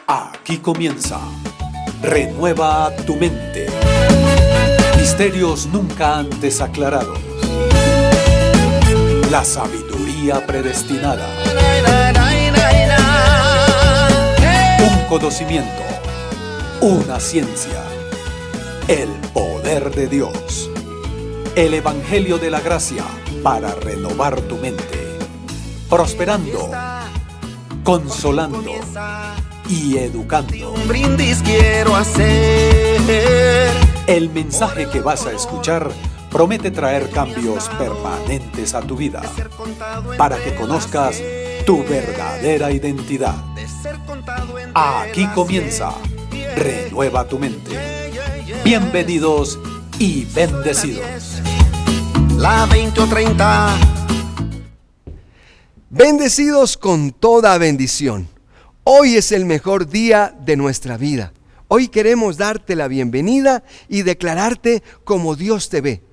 Aquí comienza Renueva tu mente. Misterios nunca antes aclarados. La sabiduría predestinada. Un conocimiento. Una ciencia. El poder de Dios. El Evangelio de la Gracia para renovar tu mente. Prosperando. Consolando y educando. Un brindis quiero hacer. El mensaje que vas a escuchar promete traer cambios permanentes a tu vida para que conozcas tu verdadera identidad. Aquí comienza Renueva tu mente. Bienvenidos y bendecidos. La 20 o 30. Bendecidos con toda bendición. Hoy es el mejor día de nuestra vida. Hoy queremos darte la bienvenida y declararte como Dios te ve.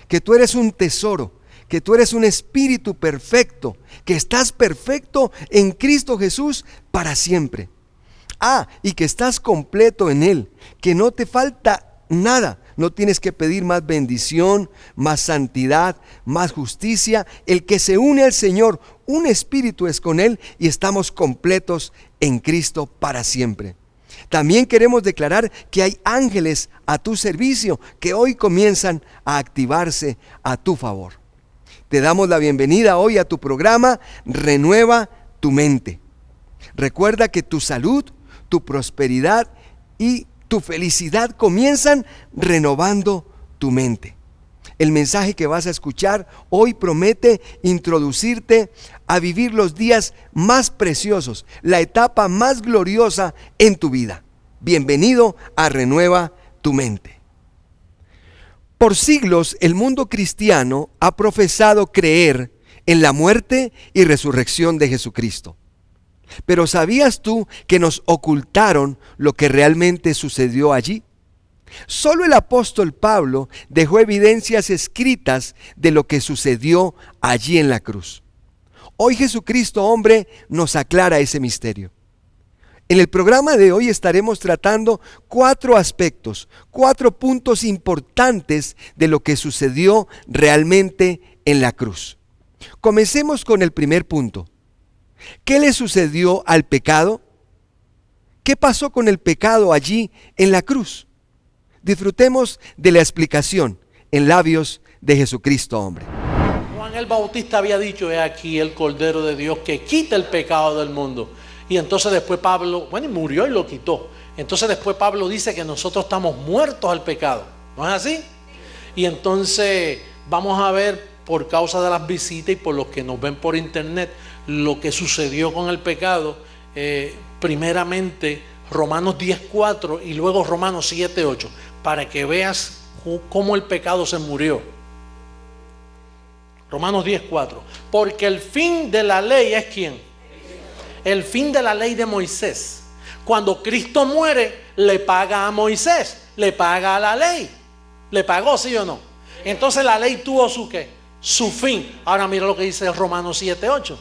Que tú eres un tesoro, que tú eres un espíritu perfecto, que estás perfecto en Cristo Jesús para siempre. Y que estás completo en Él, que no te falta nada. No tienes que pedir más bendición, más santidad, más justicia. El que se une al Señor, un espíritu es con Él y estamos completos en Cristo para siempre. También queremos declarar que hay ángeles a tu servicio que hoy comienzan a activarse a tu favor. Te damos la bienvenida hoy a tu programa Renueva tu mente. Recuerda que tu salud, tu prosperidad y tu felicidad comienzan renovando tu mente. El mensaje que vas a escuchar hoy promete introducirte a vivir los días más preciosos, la etapa más gloriosa en tu vida. Bienvenido a Renueva tu mente. Por siglos el mundo cristiano ha profesado creer en la muerte y resurrección de Jesucristo. Pero ¿sabías tú que nos ocultaron lo que realmente sucedió allí? Solo el apóstol Pablo dejó evidencias escritas de lo que sucedió allí en la cruz. Hoy Jesucristo, hombre, nos aclara ese misterio. En el programa de hoy estaremos tratando 4 aspectos, 4 puntos importantes de lo que sucedió realmente en la cruz. Comencemos con el primer punto. ¿Qué le sucedió al pecado? ¿Qué pasó con el pecado allí en la cruz? Disfrutemos de la explicación en labios de Jesucristo, hombre. Juan el Bautista había dicho: he aquí el Cordero de Dios que quita el pecado del mundo. Y entonces después Pablo, y murió y lo quitó. Entonces después Pablo dice que nosotros estamos muertos al pecado. ¿No es así? Y entonces vamos a ver, por causa de las visitas y por los que nos ven por internet, lo que sucedió con el pecado. Primeramente Romanos 10:4 y luego Romanos 7:8, para que veas cómo el pecado se murió. Romanos 10:4. Porque el fin de la ley es ¿quién? El fin de la ley de Moisés. Cuando Cristo muere, le paga a Moisés, le paga a la ley. ¿Le pagó, sí o no? Entonces la ley tuvo su ¿qué? Su fin. Ahora mira lo que dice Romanos 7:8.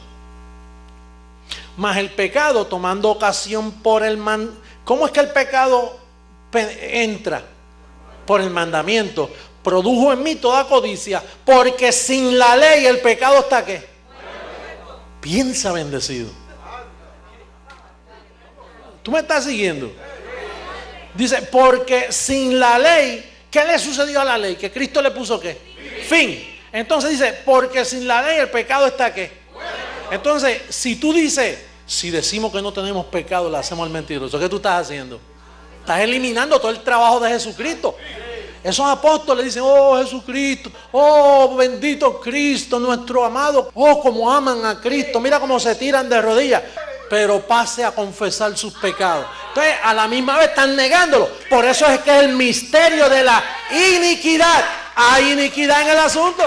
Mas el pecado, tomando ocasión por el ¿cómo es que el pecado entra? Por el mandamiento. Produjo en mí toda codicia, porque sin la ley el pecado está ¿qué? Piensa, bendecido. ¿Tú me estás siguiendo? Dice, porque sin la ley, ¿qué le sucedió a la ley? Que Cristo le puso ¿qué? Fin. Entonces dice, porque sin la ley el pecado está ¿qué? Entonces, si tú dices, si decimos que no tenemos pecado, le hacemos al mentiroso, ¿qué tú estás haciendo? Estás eliminando todo el trabajo de Jesucristo. Esos apóstoles dicen, oh Jesucristo, oh bendito Cristo, nuestro amado, oh cómo aman a Cristo, mira cómo se tiran de rodillas. Pero pase a confesar sus pecados. Entonces, a la misma vez están negándolo. Por eso es que es el misterio de la iniquidad. Hay iniquidad en el asunto.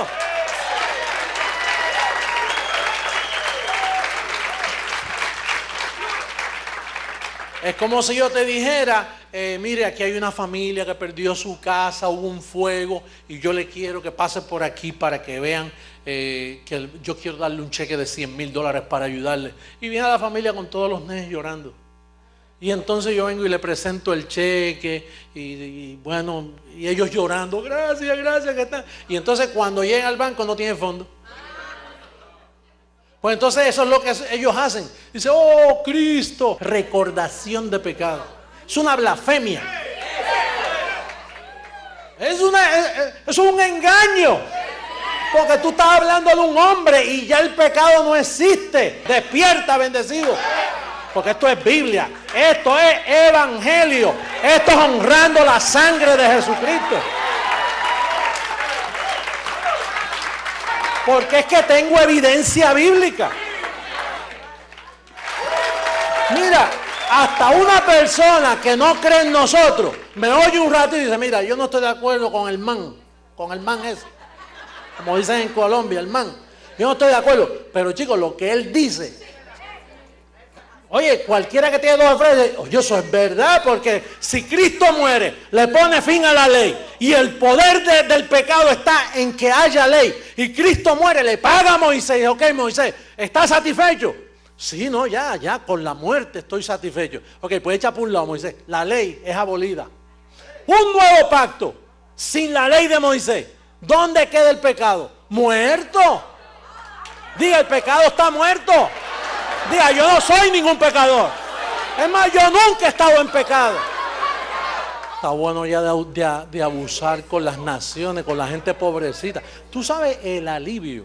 Es como si yo te dijera, mire, aquí hay una familia que perdió su casa, hubo un fuego y yo le quiero que pase por aquí para que vean que yo quiero darle un cheque de $100,000 para ayudarle. Y viene a la familia con todos los nenes llorando. Y entonces yo vengo y le presento el cheque y bueno, y ellos llorando, gracias, gracias, ¿qué tal? Y entonces cuando llegan al banco no tienen fondo. Pues entonces eso es lo que ellos hacen. Dice, oh Cristo, recordación de pecado. Es una blasfemia. Es un engaño. Porque tú estás hablando de un hombre y ya el pecado no existe. Despierta, bendecido. Porque esto es Biblia, esto es evangelio, esto es honrando la sangre de Jesucristo. Porque es que tengo evidencia bíblica. Mira, hasta una persona que no cree en nosotros, me oye un rato y dice, mira, yo no estoy de acuerdo con el man ese. Como dicen en Colombia, el man. Yo no estoy de acuerdo, pero chicos, lo que él dice... Oye, cualquiera que tiene dos frentes, oye, eso es verdad, porque si Cristo muere, le pone fin a la ley, y el poder del pecado está en que haya ley, y Cristo muere, le paga a Moisés. Ok, Moisés, ¿estás satisfecho? Sí, no, ya, con la muerte estoy satisfecho. Ok, pues echa por un lado, Moisés, la ley es abolida. Un nuevo pacto, sin la ley de Moisés, ¿dónde queda el pecado? Muerto. Diga, el pecado está muerto. Diga, yo no soy ningún pecador. Es más, yo nunca he estado en pecado. Está bueno ya de abusar con las naciones, con la gente pobrecita. Tú sabes el alivio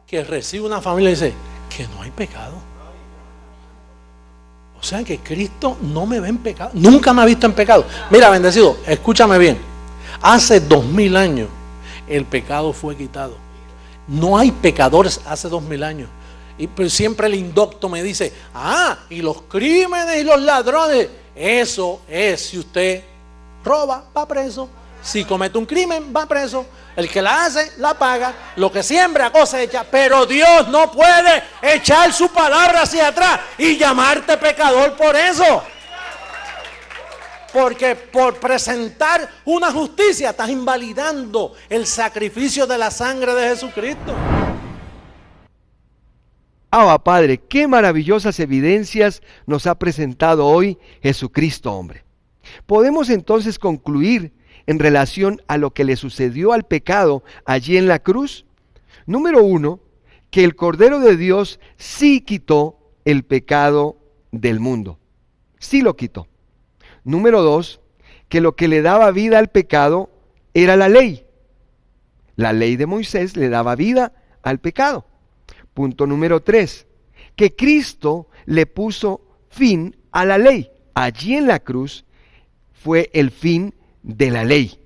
que recibe una familia y dice que no hay pecado. O sea que Cristo no me ve en pecado. Nunca me ha visto en pecado. Mira, bendecido, escúchame bien. Hace 2000 años el pecado fue quitado. No hay pecadores hace 2000 años. Y siempre el indocto me dice, y los crímenes y los ladrones, eso es, si usted roba, va preso, si comete un crimen, va preso, el que la hace, la paga, lo que siembra, cosecha, pero Dios no puede echar su palabra hacia atrás y llamarte pecador por eso. Porque por presentar una justicia estás invalidando el sacrificio de la sangre de Jesucristo. Abba Padre, qué maravillosas evidencias nos ha presentado hoy Jesucristo hombre. Podemos entonces concluir en relación a lo que le sucedió al pecado allí en la cruz. Número 1, que el Cordero de Dios sí quitó el pecado del mundo. Sí lo quitó. Número 2, que lo que le daba vida al pecado era la ley. La ley de Moisés le daba vida al pecado. Punto número 3, que Cristo le puso fin a la ley. Allí en la cruz fue el fin de la ley,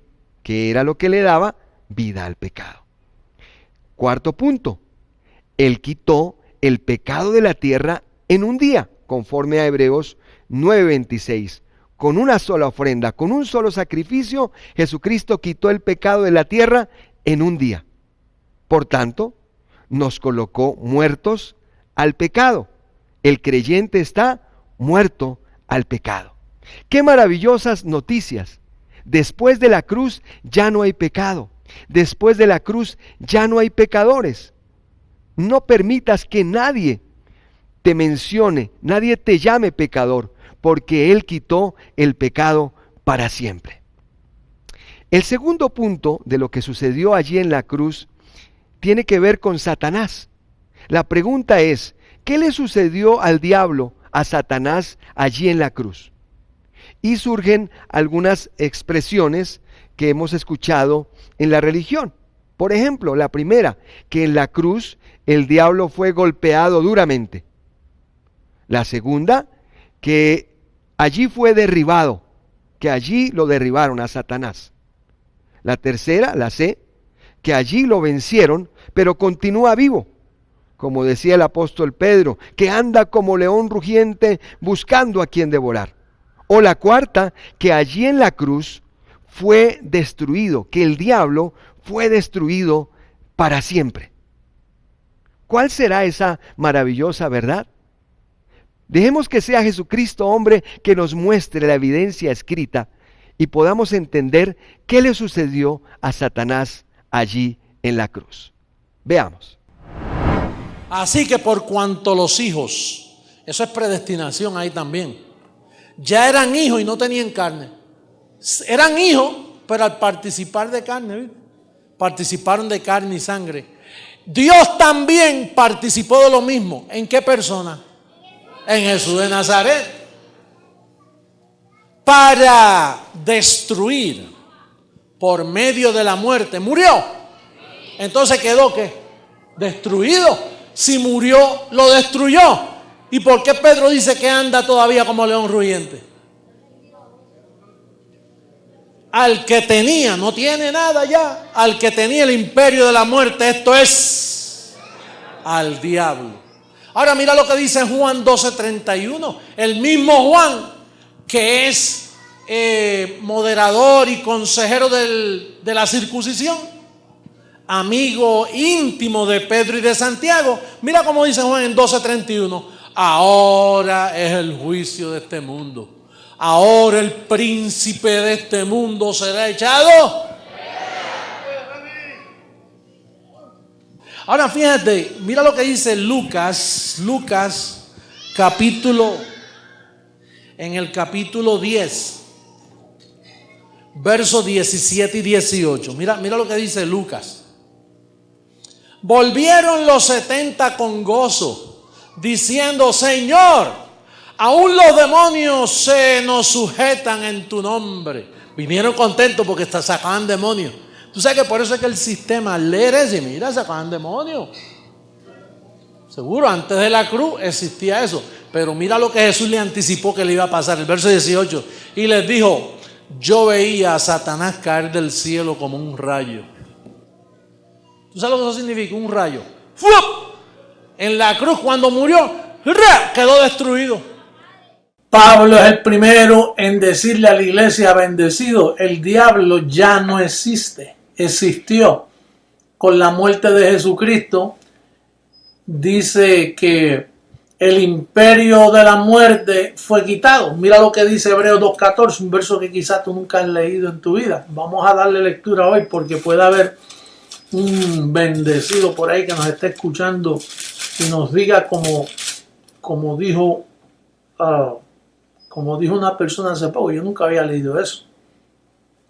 que era lo que le daba vida al pecado. Cuarto punto, Él quitó el pecado de la tierra en un día, conforme a Hebreos 9:26. Con una sola ofrenda, con un solo sacrificio, Jesucristo quitó el pecado de la tierra en un día. Por tanto, nos colocó muertos al pecado. El creyente está muerto al pecado. ¡Qué maravillosas noticias! Después de la cruz ya no hay pecado. Después de la cruz ya no hay pecadores. No permitas que nadie te mencione, nadie te llame pecador, porque Él quitó el pecado para siempre. El segundo punto de lo que sucedió allí en la cruz tiene que ver con Satanás. La pregunta es, ¿qué le sucedió al diablo, a Satanás, allí en la cruz? Y surgen algunas expresiones que hemos escuchado en la religión. Por ejemplo, la primera, que en la cruz el diablo fue golpeado duramente. La segunda, que allí fue derribado, que allí lo derribaron a Satanás. La tercera, la C, que allí lo vencieron, pero continúa vivo, como decía el apóstol Pedro, que anda como león rugiente buscando a quien devorar. O la cuarta, que allí en la cruz fue destruido, que el diablo fue destruido para siempre. ¿Cuál será esa maravillosa verdad? Dejemos que sea Jesucristo, hombre, que nos muestre la evidencia escrita y podamos entender qué le sucedió a Satanás allí en la cruz. Veamos. Así que por cuanto los hijos, eso es predestinación ahí también. Ya eran hijos y no tenían carne. Eran hijos, pero al participar de carne, ¿viste? Participaron de carne y sangre. Dios también participó de lo mismo. ¿En qué persona? En Jesús de Nazaret. Para destruir por medio de la muerte. Murió. Entonces quedó ¿qué? Destruido. Si murió, lo destruyó. ¿Y por qué Pedro dice que anda todavía como león rugiente? Al que tenía, no tiene nada ya, al que tenía el imperio de la muerte, esto es al diablo. Ahora mira lo que dice Juan 12:31, el mismo Juan que es moderador y consejero de la circuncisión, amigo íntimo de Pedro y de Santiago. Mira cómo dice Juan en 12:31, ahora es el juicio de este mundo. Ahora el príncipe de este mundo será echado. Ahora fíjate, mira lo que dice Lucas en el capítulo 10, versos 17 y 18. Mira lo que dice Lucas. Volvieron los 70 con gozo, diciendo: Señor, aún los demonios se nos sujetan en tu nombre. Vinieron contentos porque sacaban demonios. Tú sabes que por eso es que el sistema leer ese, mira, sacaban demonios. Seguro, antes de la cruz existía eso. Pero mira lo que Jesús le anticipó que le iba a pasar. El verso 18. Y les dijo: yo veía a Satanás caer del cielo como un rayo. ¿Tú sabes lo que eso significa? Un rayo. ¡Fup! En la cruz cuando murió, quedó destruido. Pablo es el primero en decirle a la iglesia: bendecido, el diablo ya no existe. Existió con la muerte de Jesucristo. Dice que el imperio de la muerte fue quitado. Mira lo que dice Hebreos 2:14, un verso que quizás tú nunca has leído en tu vida. Vamos a darle lectura hoy porque puede haber un bendecido por ahí que nos esté escuchando y nos diga como dijo una persona hace poco. Yo nunca había leído eso.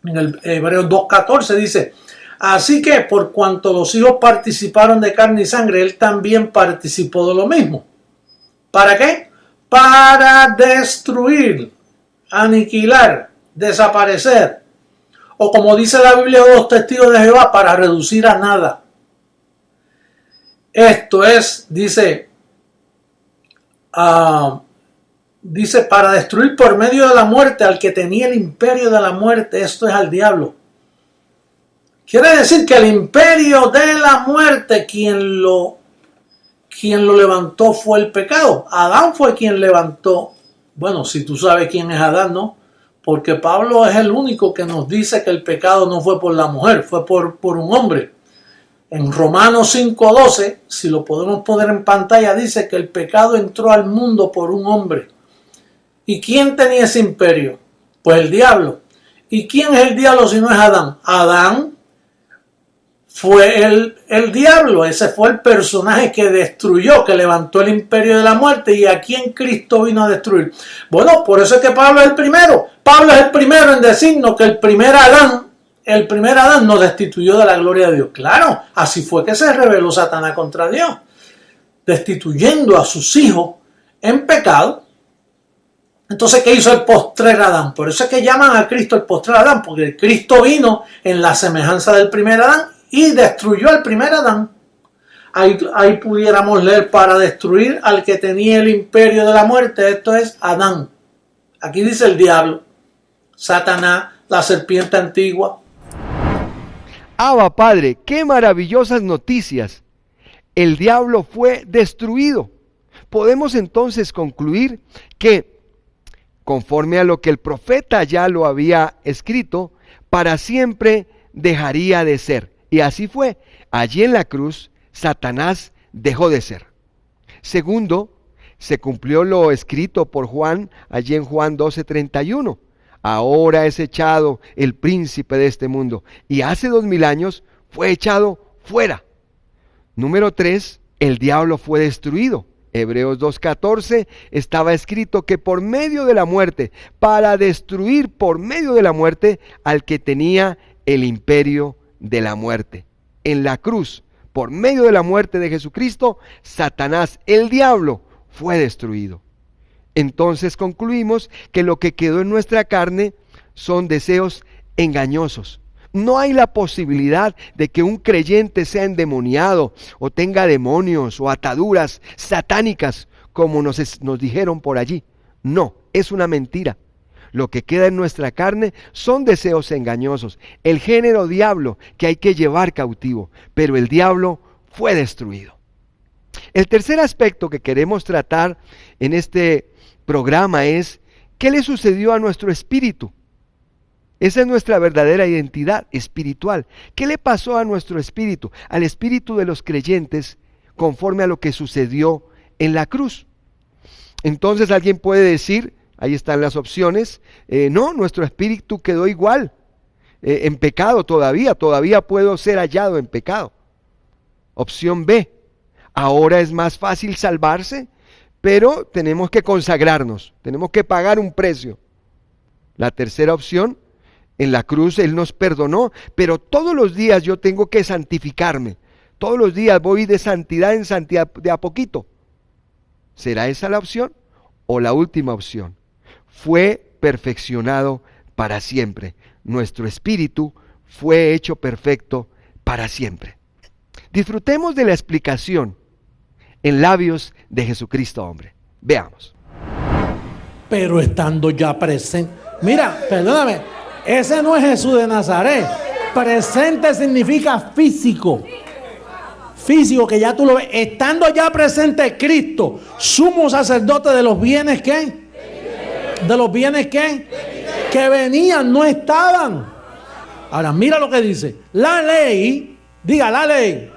En el Hebreos 2:14 dice: así que por cuanto los hijos participaron de carne y sangre, él también participó de lo mismo. ¿Para qué? Para destruir, aniquilar, desaparecer. O como dice la Biblia, los testigos de Jehová, para reducir a nada. Esto es, dice, para destruir por medio de la muerte al que tenía el imperio de la muerte. Esto es al diablo. Quiere decir que el imperio de la muerte, quien lo levantó fue el pecado. Adán fue quien levantó. Bueno, si tú sabes quién es Adán, ¿no? Porque Pablo es el único que nos dice que el pecado no fue por la mujer, fue por un hombre. En Romanos 5:12, si lo podemos poner en pantalla, dice que el pecado entró al mundo por un hombre. ¿Y quién tenía ese imperio? Pues el diablo. ¿Y quién es el diablo si no es Adán? Adán fue el diablo. Ese fue el personaje que destruyó, que levantó el imperio de la muerte. ¿Y a quién Cristo vino a destruir? Bueno, por eso es que Pablo es el primero. Pablo es el primero en decirnos que el primer Adán nos destituyó de la gloria de Dios. Claro, así fue que se rebeló Satanás contra Dios, destituyendo a sus hijos en pecado. Entonces, ¿qué hizo el postrer Adán? Por eso es que llaman a Cristo el postrer Adán, porque Cristo vino en la semejanza del primer Adán y destruyó al primer Adán. Ahí pudiéramos leer: para destruir al que tenía el imperio de la muerte. Esto es Adán. Aquí dice el diablo, Satanás, la serpiente antigua. Abba, Padre, qué maravillosas noticias. El diablo fue destruido. Podemos entonces concluir que, conforme a lo que el profeta ya lo había escrito, para siempre dejaría de ser. Y así fue. Allí en la cruz, Satanás dejó de ser. Segundo, se cumplió lo escrito por Juan, allí en Juan 12:31. Ahora es echado el príncipe de este mundo. Y hace 2000 años fue echado fuera. Número 3, el diablo fue destruido. Hebreos 2:14 estaba escrito que por medio de la muerte, para destruir por medio de la muerte al que tenía el imperio de la muerte. En la cruz, por medio de la muerte de Jesucristo, Satanás, el diablo, fue destruido. Entonces concluimos que lo que quedó en nuestra carne son deseos engañosos. No hay la posibilidad de que un creyente sea endemoniado o tenga demonios o ataduras satánicas como nos dijeron por allí. No, es una mentira. Lo que queda en nuestra carne son deseos engañosos, el género diablo que hay que llevar cautivo, pero el diablo fue destruido. El tercer aspecto que queremos tratar en este programa es ¿qué le sucedió a nuestro espíritu? Esa es nuestra verdadera identidad espiritual. ¿Qué le pasó a nuestro espíritu, al espíritu de los creyentes, conforme a lo que sucedió en la cruz? Entonces alguien puede decir, ahí están las opciones, no, nuestro espíritu quedó igual, en pecado todavía puedo ser hallado en pecado. Opción B, ahora es más fácil salvarse, pero tenemos que consagrarnos, tenemos que pagar un precio. La tercera opción, en la cruz Él nos perdonó, pero todos los días yo tengo que santificarme. Todos los días voy de santidad en santidad de a poquito. ¿Será esa la opción? ¿O la última opción? Fue perfeccionado para siempre. Nuestro espíritu fue hecho perfecto para siempre. Disfrutemos de la explicación en labios de Jesucristo, hombre. Veamos. Pero estando ya presente. Mira, perdóname. Ese no es Jesús de Nazaret. Presente significa físico. Físico, que ya tú lo ves. Estando ya presente Cristo, sumo sacerdote de los bienes ¿qué? De los bienes ¿qué? Que venían, no estaban. Ahora mira lo que dice. La ley, diga la ley,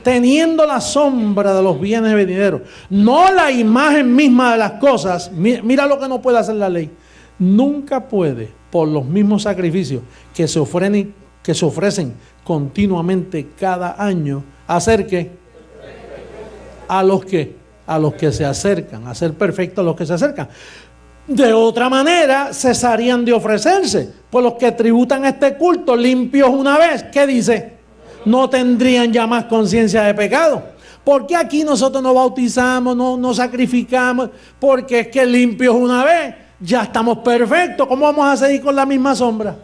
teniendo la sombra de los bienes venideros, no la imagen misma de las cosas. Mira lo que no puede hacer la ley. Nunca puede, por los mismos sacrificios que se ofrecen continuamente cada año, hacer ¿qué? A los que se acercan, a ser perfectos a los que se acercan. De otra manera, cesarían de ofrecerse. Pues los que tributan este culto limpios una vez, ¿qué dice? No tendrían ya más conciencia de pecado. ¿Por qué aquí nosotros no bautizamos, no sacrificamos? Porque es que limpios una vez, ya estamos perfectos. ¿Cómo vamos a seguir con la misma sombra?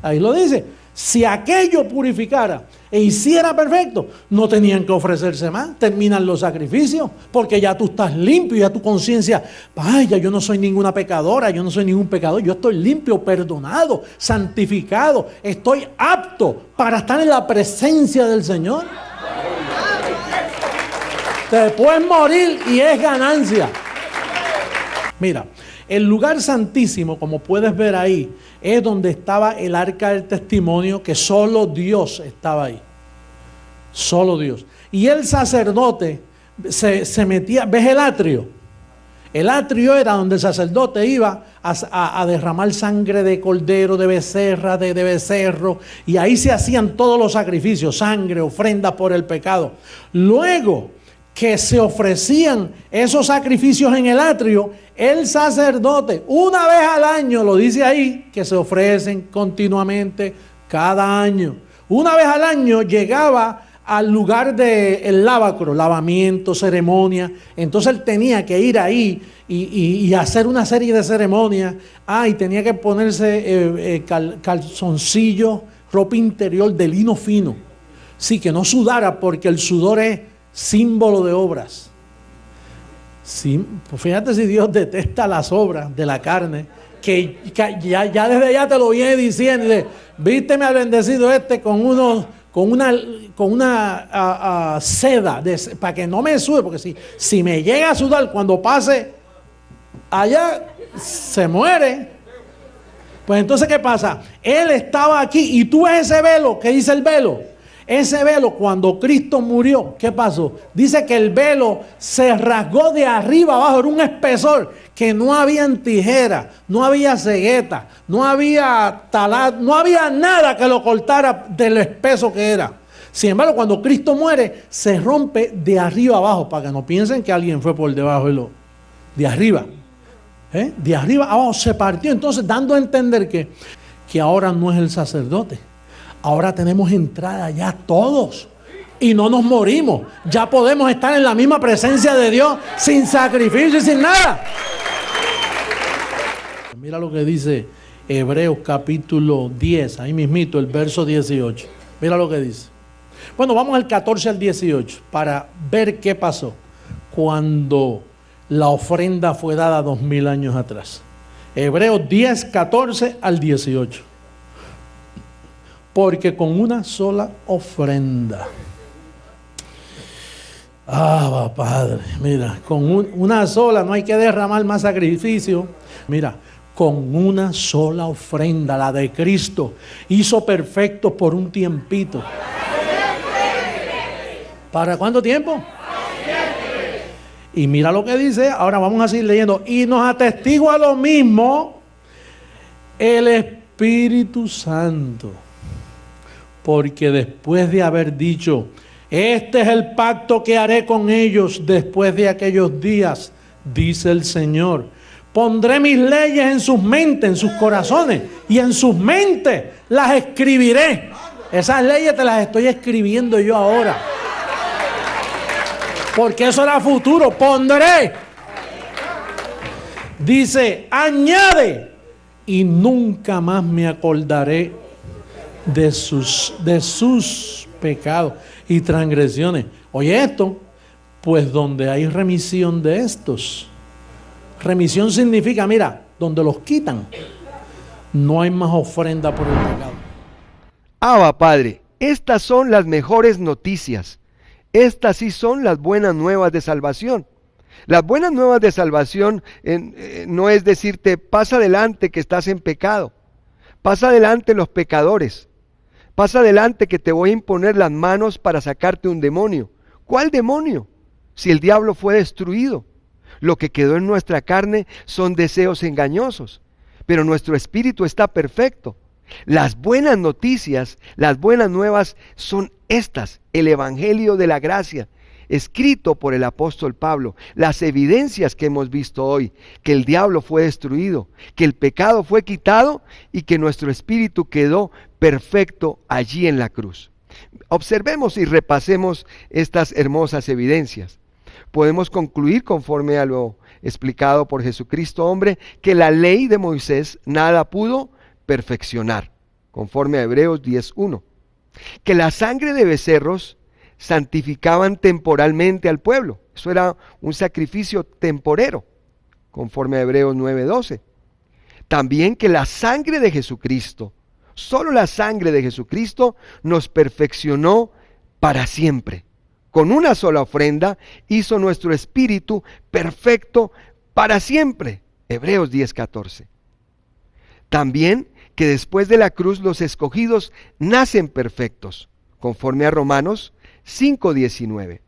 Ahí lo dice. Si aquello purificara e hiciera perfecto, no tenían que ofrecerse más. Terminan los sacrificios, porque ya tú estás limpio, ya tu conciencia, vaya, yo no soy ninguna pecadora, yo no soy ningún pecador, yo estoy limpio, perdonado, santificado, estoy apto para estar en la presencia del Señor. Te puedes morir y es ganancia. Mira, el lugar santísimo, como puedes ver ahí, es donde estaba el arca del testimonio, que solo Dios estaba ahí. Solo Dios. Y el sacerdote se metía, ¿ves el atrio? El atrio era donde el sacerdote iba a derramar sangre de cordero, de becerra, de becerro, y ahí se hacían todos los sacrificios, sangre, ofrendas por el pecado. Luego que se ofrecían esos sacrificios en el atrio, el sacerdote, una vez al año, lo dice ahí, que se ofrecen continuamente cada año. Una vez al año llegaba al lugar del lavacro, lavamiento, ceremonia. Entonces él tenía que ir ahí y hacer una serie de ceremonias. Y tenía que ponerse calzoncillo, ropa interior de lino fino. Sí, que no sudara, porque el sudor es símbolo de obras. Sí, pues fíjate si Dios detesta las obras de la carne, que ya desde allá te lo viene diciendo, dice, vísteme al bendecido con una seda para que no me sude, porque si me llega a sudar cuando pase allá, se muere. Pues entonces, ¿qué pasa? Él estaba aquí y tú ves ese velo, ¿qué dice el velo? Ese velo, cuando Cristo murió, ¿qué pasó? Dice que el velo se rasgó de arriba abajo, era un espesor, que no había tijera, no había cegueta, no había taladro, no había nada que lo cortara de lo espeso que era. Sin embargo, cuando Cristo muere, se rompe de arriba abajo, para que no piensen que alguien fue por debajo de arriba. De arriba abajo se partió, entonces dando a entender que ahora no es el sacerdote. Ahora tenemos entrada ya todos y no nos morimos. Ya podemos estar en la misma presencia de Dios sin sacrificio y sin nada. Mira lo que dice Hebreos capítulo 10, ahí mismito, el verso 18. Mira lo que dice. Bueno, vamos al 14 al 18 para ver qué pasó cuando la ofrenda fue dada 2000 años atrás. Hebreos 10, 14 al 18. Porque con una sola ofrenda. Padre, mira, con una sola, no hay que derramar más sacrificio. Mira, con una sola ofrenda, la de Cristo, hizo perfecto por un tiempito. ¿Para cuánto tiempo? Y mira lo que dice, ahora vamos a seguir leyendo. Y nos atestigua lo mismo el Espíritu Santo. Porque después de haber dicho, este es el pacto que haré con ellos después de aquellos días, dice el Señor, pondré mis leyes en sus mentes, en sus corazones, y en sus mentes las escribiré. Esas leyes te las estoy escribiendo yo ahora. Porque eso era futuro. Pondré. Dice, añade, y nunca más me acordaré de sus pecados y transgresiones. Oye esto, pues donde hay remisión de estos. Remisión significa, mira, donde los quitan, no hay más ofrenda por el pecado. Abba, Padre, estas son las mejores noticias. Estas sí son las buenas nuevas de salvación. Las buenas nuevas de salvación no es decirte, pasa adelante que estás en pecado. Pasa adelante los pecadores. Pasa adelante que te voy a imponer las manos para sacarte un demonio. ¿Cuál demonio? Si el diablo fue destruido. Lo que quedó en nuestra carne son deseos engañosos. Pero nuestro espíritu está perfecto. Las buenas noticias, las buenas nuevas son estas, el Evangelio de la gracia, escrito por el apóstol Pablo, las evidencias que hemos visto hoy, que el diablo fue destruido, que el pecado fue quitado y que nuestro espíritu quedó perfecto allí en la cruz. Observemos y repasemos estas hermosas evidencias. Podemos concluir, conforme a lo explicado por Jesucristo hombre, que la ley de Moisés nada pudo perfeccionar, conforme a Hebreos 10:1. Que la sangre de becerros santificaban temporalmente al pueblo. Eso era un sacrificio temporero, conforme a Hebreos 9:12. También que la sangre de Jesucristo, solo la sangre de Jesucristo, nos perfeccionó para siempre. Con una sola ofrenda hizo nuestro espíritu perfecto para siempre. Hebreos 10:14. También que después de la cruz los escogidos nacen perfectos, conforme a Romanos 5:19.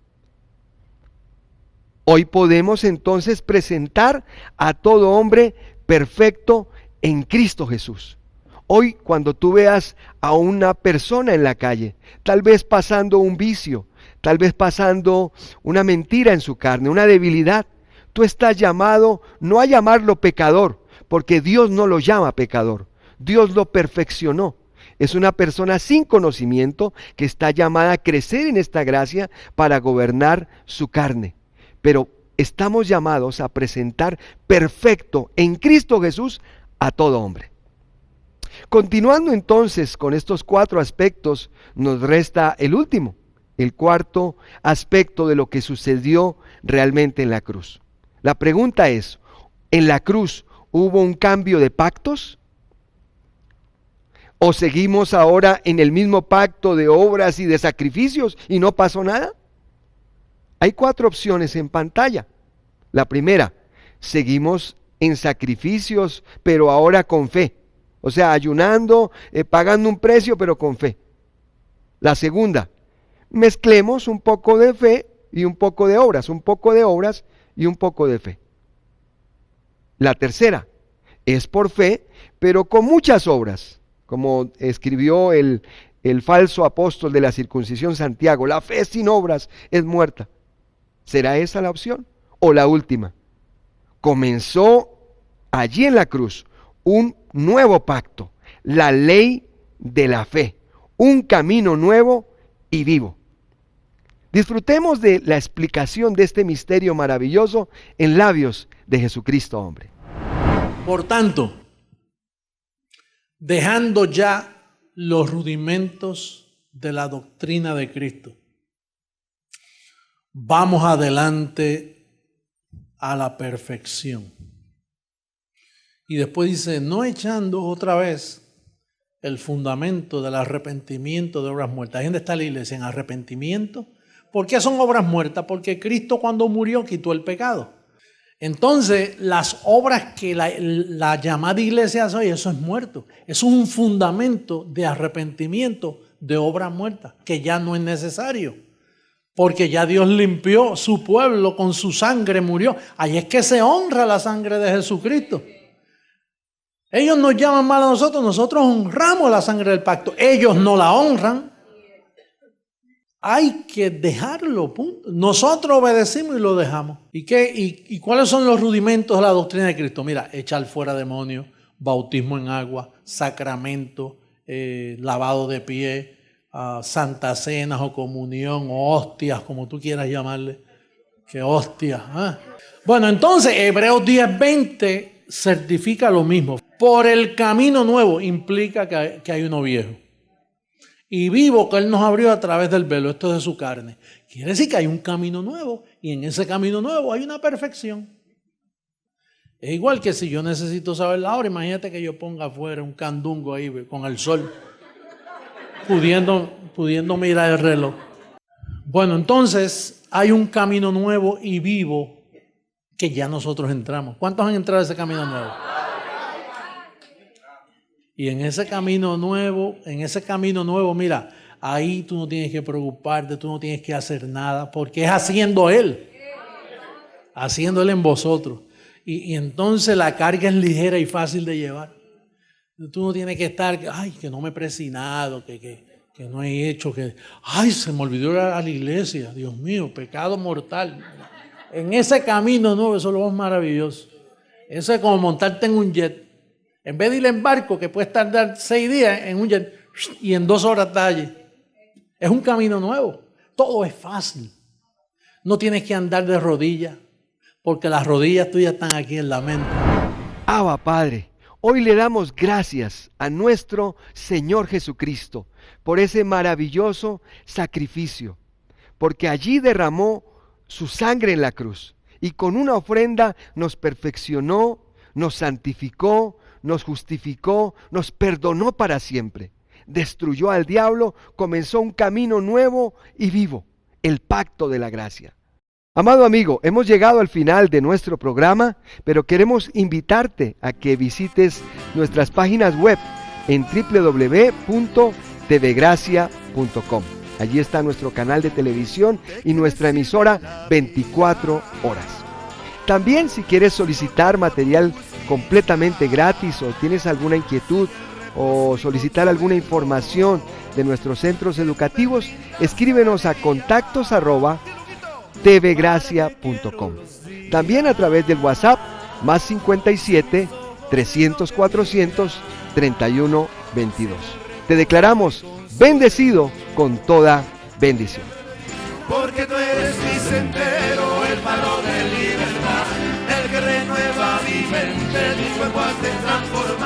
Hoy podemos entonces presentar a todo hombre perfecto en Cristo Jesús. Hoy, cuando tú veas a una persona en la calle, tal vez pasando un vicio, tal vez pasando una mentira en su carne, una debilidad, tú estás llamado no a llamarlo pecador, porque Dios no lo llama pecador. Dios lo perfeccionó. Es una persona sin conocimiento que está llamada a crecer en esta gracia para gobernar su carne. Pero estamos llamados a presentar perfecto en Cristo Jesús a todo hombre. Continuando entonces con estos 4 aspectos, nos resta el último, el cuarto aspecto de lo que sucedió realmente en la cruz. La pregunta es, ¿en la cruz hubo un cambio de pactos? ¿O seguimos ahora en el mismo pacto de obras y de sacrificios y no pasó nada? Hay 4 opciones en pantalla. La primera, seguimos en sacrificios, pero ahora con fe. O sea, ayunando, pagando un precio, pero con fe. La segunda, mezclemos un poco de fe y un poco de obras, un poco de obras y un poco de fe. La tercera, es por fe, pero con muchas obras. Como escribió el el falso apóstol de la circuncisión Santiago, la fe sin obras es muerta. ¿Será esa la opción o la última? Comenzó allí en la cruz un nuevo pacto, la ley de la fe, un camino nuevo y vivo. Disfrutemos de la explicación de este misterio maravilloso en labios de Jesucristo hombre. Por tanto, dejando ya los rudimentos de la doctrina de Cristo, vamos adelante a la perfección. Y después dice, no echando otra vez el fundamento del arrepentimiento de obras muertas. ¿Ahí dónde está la iglesia? En arrepentimiento. ¿Por qué son obras muertas? Porque Cristo cuando murió quitó el pecado. Entonces, las obras que la llamada iglesia hace hoy, eso es muerto. Eso es un fundamento de arrepentimiento de obras muertas, que ya no es necesario. Porque ya Dios limpió su pueblo con su sangre, murió. Ahí es que se honra la sangre de Jesucristo. Ellos nos llaman mal a nosotros honramos la sangre del pacto. Ellos no la honran. Hay que dejarlo, punto. Nosotros obedecimos y lo dejamos. ¿Y cuáles son los rudimentos de la doctrina de Cristo? Mira, echar fuera demonios, bautismo en agua, sacramento, lavado de pie, santas cenas o comunión, o hostias, como tú quieras llamarle. ¿Qué hostias? Bueno, entonces Hebreos 10:20 certifica lo mismo. Por el camino nuevo implica que hay uno viejo. Y vivo que Él nos abrió a través del velo, esto es de su carne. Quiere decir que hay un camino nuevo y en ese camino nuevo hay una perfección. Es igual que si yo necesito saber la hora, imagínate que yo ponga afuera un candungo ahí con el sol, pudiendo mirar el reloj. Bueno, entonces hay un camino nuevo y vivo que ya nosotros entramos. ¿Cuántos han entrado a ese camino nuevo? Y en ese camino nuevo, mira, ahí tú no tienes que preocuparte, tú no tienes que hacer nada, porque es haciendo Él en vosotros. Y entonces la carga es ligera y fácil de llevar. Tú no tienes que estar, que no me he presinado, que no he hecho, se me olvidó ir a la iglesia, Dios mío, pecado mortal. En ese camino nuevo, eso es lo más maravilloso. Eso es como montarte en un jet. En vez de ir en barco, que puedes tardar 6 días en un jet, y en 2 horas estás allí. Es un camino nuevo. Todo es fácil. No tienes que andar de rodillas, porque las rodillas tuyas están aquí en la mente. Abba, Padre, hoy le damos gracias a nuestro Señor Jesucristo por ese maravilloso sacrificio, porque allí derramó su sangre en la cruz y con una ofrenda nos perfeccionó, nos santificó, nos justificó, nos perdonó para siempre. Destruyó al diablo, comenzó un camino nuevo y vivo, el pacto de la gracia. Amado amigo, hemos llegado al final de nuestro programa, pero queremos invitarte a que visites nuestras páginas web en www.tvgracia.com. Allí está nuestro canal de televisión y nuestra emisora 24 horas. También si quieres solicitar material completamente gratis o tienes alguna inquietud o solicitar alguna información de nuestros centros educativos, escríbenos a contactos@tvgracia.com. También a través del WhatsApp +57 300 400 31 22. Te declaramos bendecido con toda bendición. Porque tú eres mi sendero, el faro de libertad, el que renueva mi mente, mi cuerpo hace transformar.